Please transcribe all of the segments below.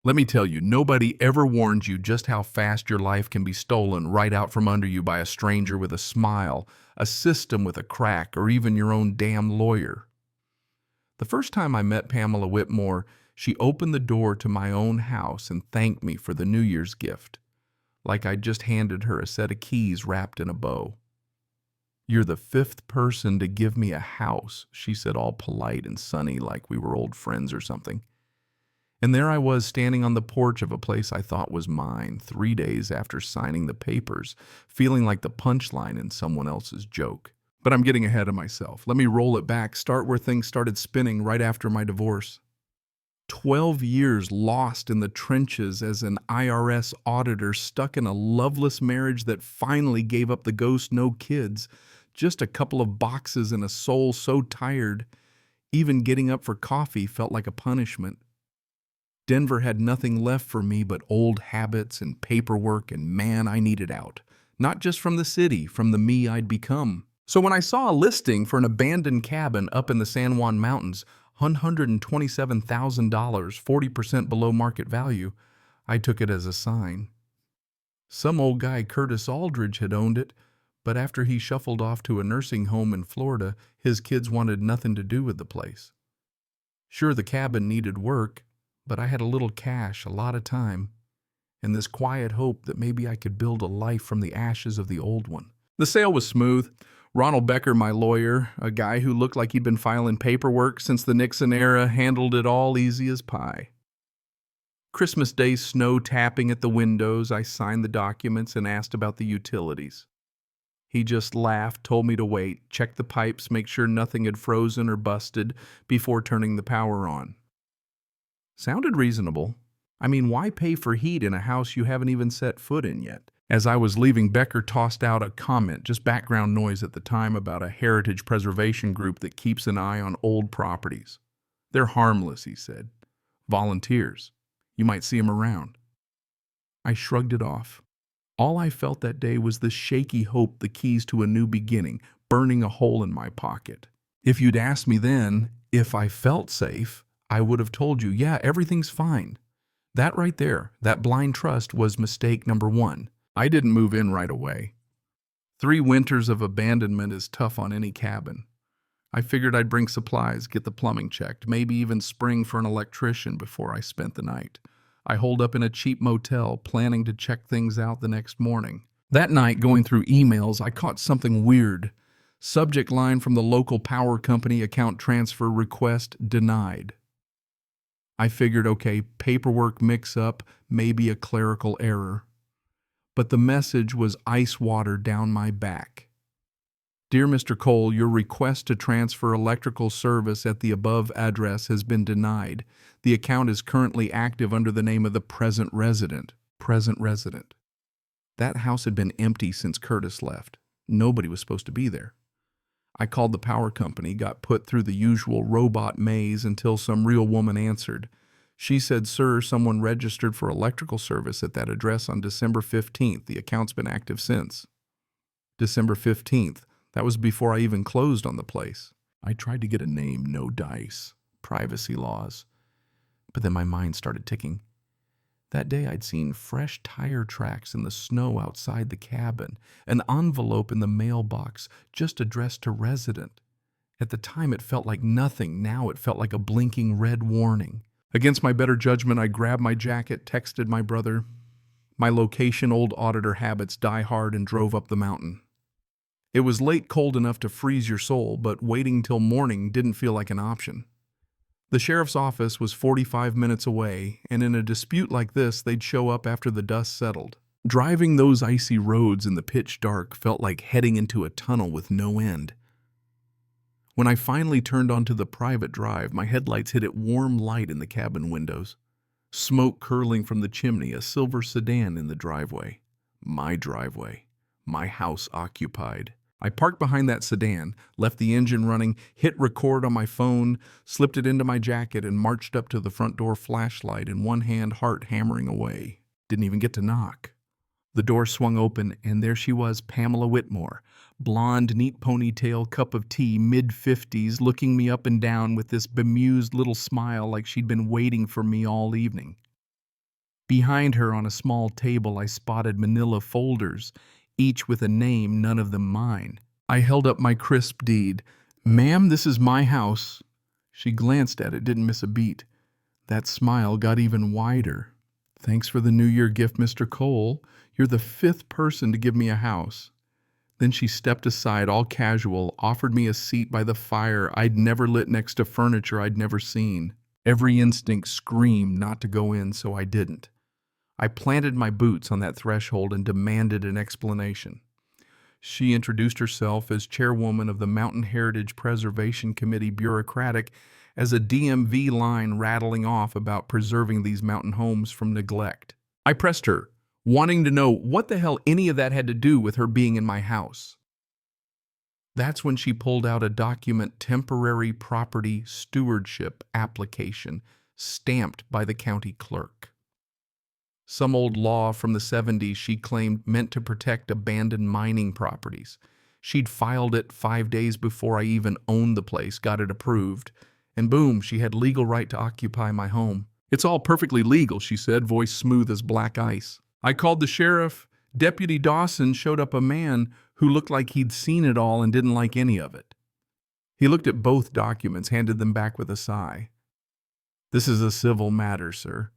Let me tell you, nobody ever warns you just how fast your life can be stolen right out from under you by a stranger with a smile, a system with a crack, or even your own damn lawyer. The first time I met Pamela Whitmore, she opened the door to my own house and thanked me for the New Year's gift, like I'd just handed her a set of keys wrapped in a bow. "You're the fifth person to give me a house," she said, all polite and sunny like we were old friends or something. And there I was standing on the porch of a place I thought was mine 3 days after signing the papers, feeling like the punchline in someone else's joke. But I'm getting ahead of myself. Let me roll it back, start where things started spinning right after my divorce. 12 years lost in the trenches as an IRS auditor, stuck in a loveless marriage that finally gave up the ghost, no kids, just a couple of boxes and a soul so tired, even getting up for coffee felt like a punishment. Denver had nothing left for me but old habits and paperwork, and man, I needed out. Not just from the city, from the me I'd become. So when I saw a listing for an abandoned cabin up in the San Juan Mountains, $127,000, 40% below market value, I took it as a sign. Some old guy, Curtis Aldridge, had owned it, but after he shuffled off to a nursing home in Florida, his kids wanted nothing to do with the place. Sure, the cabin needed work, but I had a little cash, a lot of time, and this quiet hope that maybe I could build a life from the ashes of the old one. The sale was smooth. Ronald Becker, my lawyer, a guy who looked like he'd been filing paperwork since the Nixon era, handled it all easy as pie. Christmas Day snow tapping at the windows, I signed the documents and asked about the utilities. He just laughed, told me to wait, check the pipes, make sure nothing had frozen or busted before turning the power on. Sounded reasonable. I mean, why pay for heat in a house you haven't even set foot in yet? As I was leaving, Becker tossed out a comment, just background noise at the time, about a heritage preservation group that keeps an eye on old properties. "They're harmless," he said. "Volunteers. You might see them around." I shrugged it off. All I felt that day was the shaky hope, the keys to a new beginning, burning a hole in my pocket. If you'd asked me then if I felt safe, I would have told you, yeah, everything's fine. That right there, that blind trust, was mistake number one. I didn't move in right away. 3 winters of abandonment is tough on any cabin. I figured I'd bring supplies, get the plumbing checked, maybe even spring for an electrician before I spent the night. I holed up in a cheap motel, planning to check things out the next morning. That night, going through emails, I caught something weird. Subject line from the local power company: account transfer request denied. I figured, okay, paperwork mix-up, maybe a clerical error. But the message was ice water down my back. "Dear Mr. Cole, your request to transfer electrical service at the above address has been denied. The account is currently active under the name of the present resident." Present resident. That house had been empty since Curtis left. Nobody was supposed to be there. I called the power company, got put through the usual robot maze until some real woman answered. She said, "Sir, someone registered for electrical service at that address on December 15th. The account's been active since." December 15th. That was before I even closed on the place. I tried to get a name, no dice, privacy laws. But then my mind started ticking. That day I'd seen fresh tire tracks in the snow outside the cabin, an envelope in the mailbox just addressed to resident. At the time it felt like nothing, now it felt like a blinking red warning. Against my better judgment, I grabbed my jacket, texted my brother. My location, old auditor habits die hard, and drove up the mountain. It was late, cold enough to freeze your soul, but waiting till morning didn't feel like an option. The sheriff's office was 45 minutes away, and in a dispute like this, they'd show up after the dust settled. Driving those icy roads in the pitch dark felt like heading into a tunnel with no end. When I finally turned onto the private drive, my headlights hit at warm light in the cabin windows. Smoke curling from the chimney, a silver sedan in the driveway. My driveway. My house occupied. I parked behind that sedan, left the engine running, hit record on my phone, slipped it into my jacket, and marched up to the front door, flashlight in one hand, heart hammering away. Didn't even get to knock. The door swung open, and there she was, Pamela Whitmore. Blonde, neat ponytail, cup of tea, mid-50s, looking me up and down with this bemused little smile like she'd been waiting for me all evening. Behind her on a small table I spotted manila folders, each with a name, none of them mine. I held up my crisp deed. "Ma'am, this is my house." She glanced at it, didn't miss a beat. That smile got even wider. "Thanks for the New Year gift, Mr. Cole. You're the 5th person to give me a house." Then she stepped aside, all casual, offered me a seat by the fire I'd never lit next to furniture I'd never seen. Every instinct screamed not to go in, so I didn't. I planted my boots on that threshold and demanded an explanation. She introduced herself as chairwoman of the Mountain Heritage Preservation Committee, bureaucratic as a DMV line rattling off about preserving these mountain homes from neglect. I pressed her, wanting to know what the hell any of that had to do with her being in my house. That's when she pulled out a document, temporary property stewardship application, stamped by the county clerk. Some old law from the 70s she claimed meant to protect abandoned mining properties. She'd filed it 5 days before I even owned the place, got it approved, and boom, she had legal right to occupy my home. "It's all perfectly legal," she said, voice smooth as black ice. I called the sheriff. Deputy Dawson showed up a man who looked like he'd seen it all and didn't like any of it. He looked at both documents, handed them back with a sigh. "This is a civil matter, sir.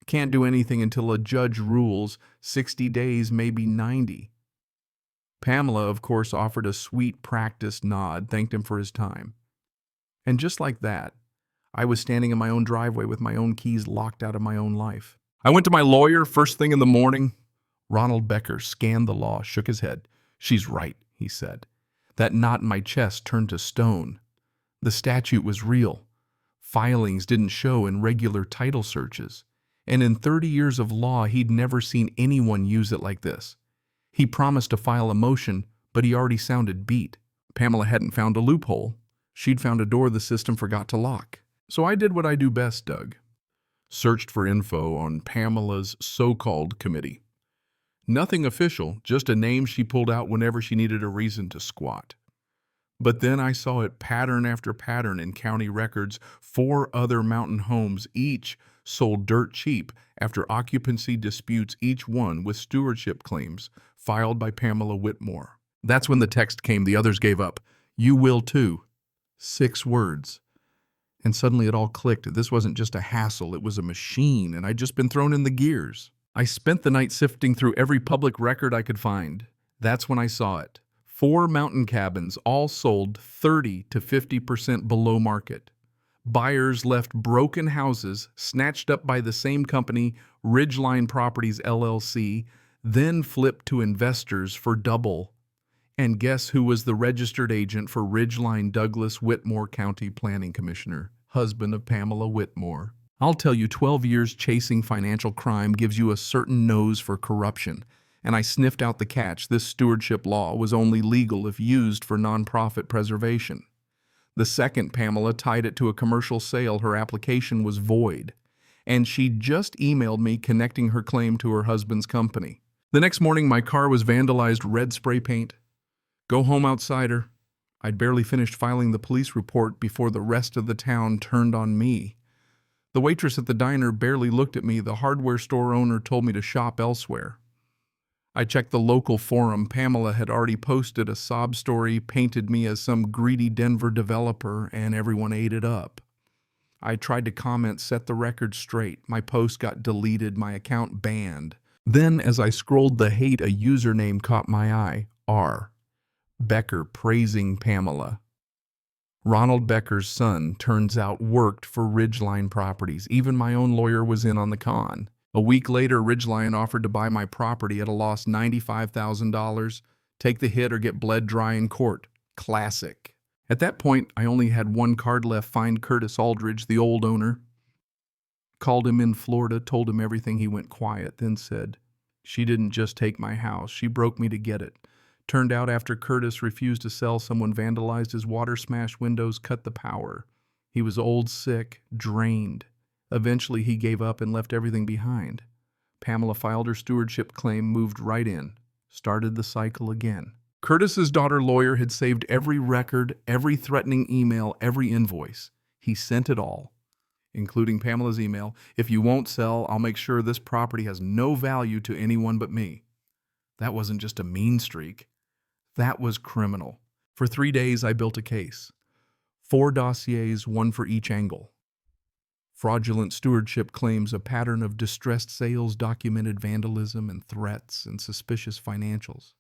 Can't do anything until a judge rules, 60 days, maybe 90. Pamela, of course, offered a sweet practiced nod, thanked him for his time. And just like that, I was standing in my own driveway with my own keys locked out of my own life. I went to my lawyer first thing in the morning. Ronald Becker scanned the law, shook his head. "She's right," he said. That knot in my chest turned to stone. The statute was real. Filings didn't show in regular title searches. And in 30 years of law, he'd never seen anyone use it like this. He promised to file a motion, but he already sounded beat. Pamela hadn't found a loophole. She'd found a door the system forgot to lock. So I did what I do best, Doug. Searched for info on Pamela's so-called committee. Nothing official, just a name she pulled out whenever she needed a reason to squat. But then I saw it pattern after pattern in county records. 4 other mountain homes, each sold dirt cheap after occupancy disputes, each one with stewardship claims filed by Pamela Whitmore. That's when the text came. The others gave up. "You will too." 6 words. And suddenly it all clicked. This wasn't just a hassle, it was a machine, and I'd just been thrown in the gears. I spent the night sifting through every public record I could find. That's when I saw it. 4 mountain cabins, all sold 30 to 50% below market. Buyers left broken houses, snatched up by the same company, Ridgeline Properties LLC, then flipped to investors for double. And guess who was the registered agent for Ridgeline? Douglas Whitmore, County Planning Commissioner, husband of Pamela Whitmore. I'll tell you, 12 years chasing financial crime gives you a certain nose for corruption. And I sniffed out the catch. This stewardship law was only legal if used for nonprofit preservation. The second Pamela tied it to a commercial sale, her application was void. And she'd just emailed me connecting her claim to her husband's company. The next morning, my car was vandalized, red spray paint. "Go home, outsider." I'd barely finished filing the police report before the rest of the town turned on me. The waitress at the diner barely looked at me. The hardware store owner told me to shop elsewhere. I checked the local forum. Pamela had already posted a sob story, painted me as some greedy Denver developer, and everyone ate it up. I tried to comment, set the record straight. My post got deleted, my account banned. Then, as I scrolled the hate, a username caught my eye. R. Becker praising Pamela. Ronald Becker's son, turns out, worked for Ridgeline Properties. Even my own lawyer was in on the con. A week later, Ridgeline offered to buy my property at a loss, $95,000. Take the hit or get bled dry in court. Classic. At that point, I only had one card left. Find Curtis Aldridge, the old owner. Called him in Florida, told him everything. He went quiet, then said, "She didn't just take my house. She broke me to get it. Turned out after Curtis refused to sell, someone vandalized his water, smashed windows, cut the power. He was old, sick, drained. Eventually, he gave up and left everything behind. Pamela filed her stewardship claim, moved right in, started the cycle again. Curtis's daughter lawyer had saved every record, every threatening email, every invoice. He sent it all. including Pamela's email. If you won't sell, I'll make sure this property has no value to anyone but me. That wasn't just a mean streak. That was criminal. For 3 days, I built a case. 4 dossiers, one for each angle. Fraudulent stewardship claims, a pattern of distressed sales, documented vandalism and threats, and suspicious financials.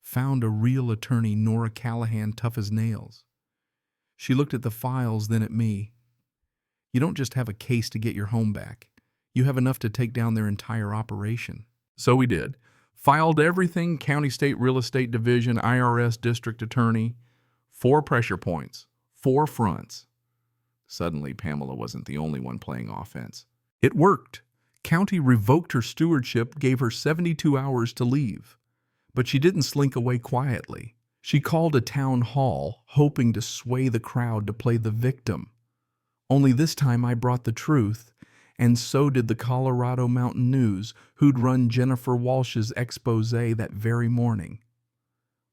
Found a real attorney, Nora Callahan, tough as nails. She looked at the files, then at me. You don't just have a case to get your home back. You have enough to take down their entire operation. So we did. Filed everything, county, state, real estate division, IRS, district attorney. 4 pressure points, 4 fronts. Suddenly, Pamela wasn't the only one playing offense. It worked. County revoked her stewardship, gave her 72 hours to leave. But she didn't slink away quietly. She called a town hall, hoping to sway the crowd to play the victim. Only this time I brought the truth, and so did the Colorado Mountain News, who'd run Jennifer Walsh's expose that very morning.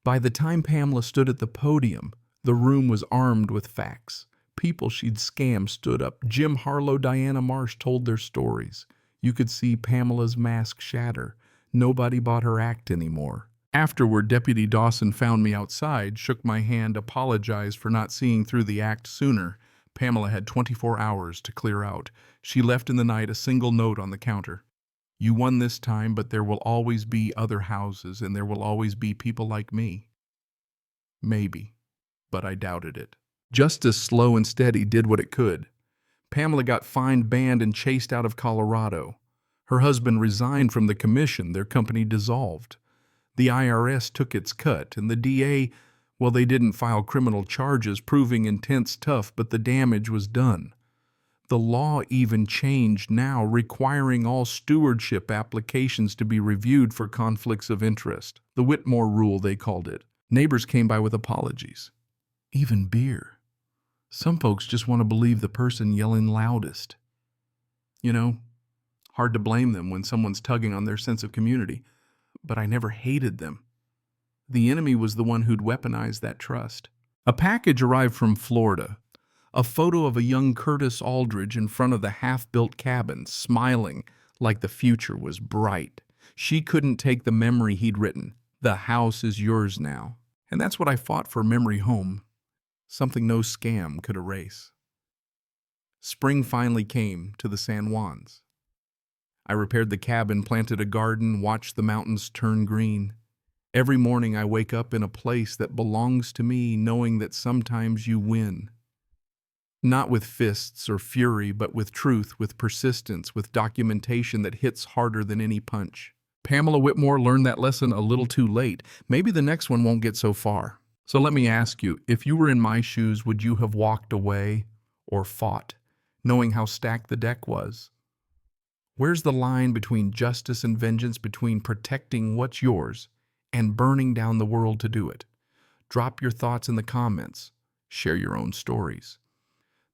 By the time Pamela stood at the podium, the room was armed with facts. People she'd scammed stood up. Jim Harlow, Diana Marsh told their stories. You could see Pamela's mask shatter. Nobody bought her act anymore. Afterward, Deputy Dawson found me outside, shook my hand, apologized for not seeing through the act sooner. Pamela had 24 hours to clear out. She left in the night a single note on the counter. You won this time, but there will always be other houses, and there will always be people like me. Maybe, but I doubted it. Justice, slow and steady, did what it could. Pamela got fined, banned, and chased out of Colorado. Her husband resigned from the commission. Their company dissolved. The IRS took its cut, and the DA, well, they didn't file criminal charges, proving intent's tough, but the damage was done. The law even changed now, requiring all stewardship applications to be reviewed for conflicts of interest. The Whitmore rule, they called it. Neighbors came by with apologies. Even beer. Some folks just want to believe the person yelling loudest. You know, hard to blame them when someone's tugging on their sense of community. But I never hated them. The enemy was the one who'd weaponized that trust. A package arrived from Florida. A photo of a young Curtis Aldridge in front of the half-built cabin, smiling like the future was bright. She couldn't take the memory he'd written. The house is yours now. And that's what I fought for, memory home. Something no scam could erase. Spring finally came to the San Juans. I repaired the cabin, planted a garden, watched the mountains turn green. Every morning I wake up in a place that belongs to me, knowing that sometimes you win. Not with fists or fury, but with truth, with persistence, with documentation that hits harder than any punch. Pamela Whitmore learned that lesson a little too late. Maybe the next one won't get so far. So let me ask you, if you were in my shoes, would you have walked away or fought, knowing how stacked the deck was? Where's the line between justice and vengeance, between protecting what's yours and burning down the world to do it? Drop your thoughts in the comments. Share your own stories.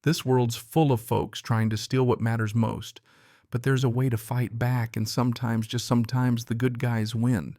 This world's full of folks trying to steal what matters most, but there's a way to fight back, and sometimes, just sometimes, the good guys win.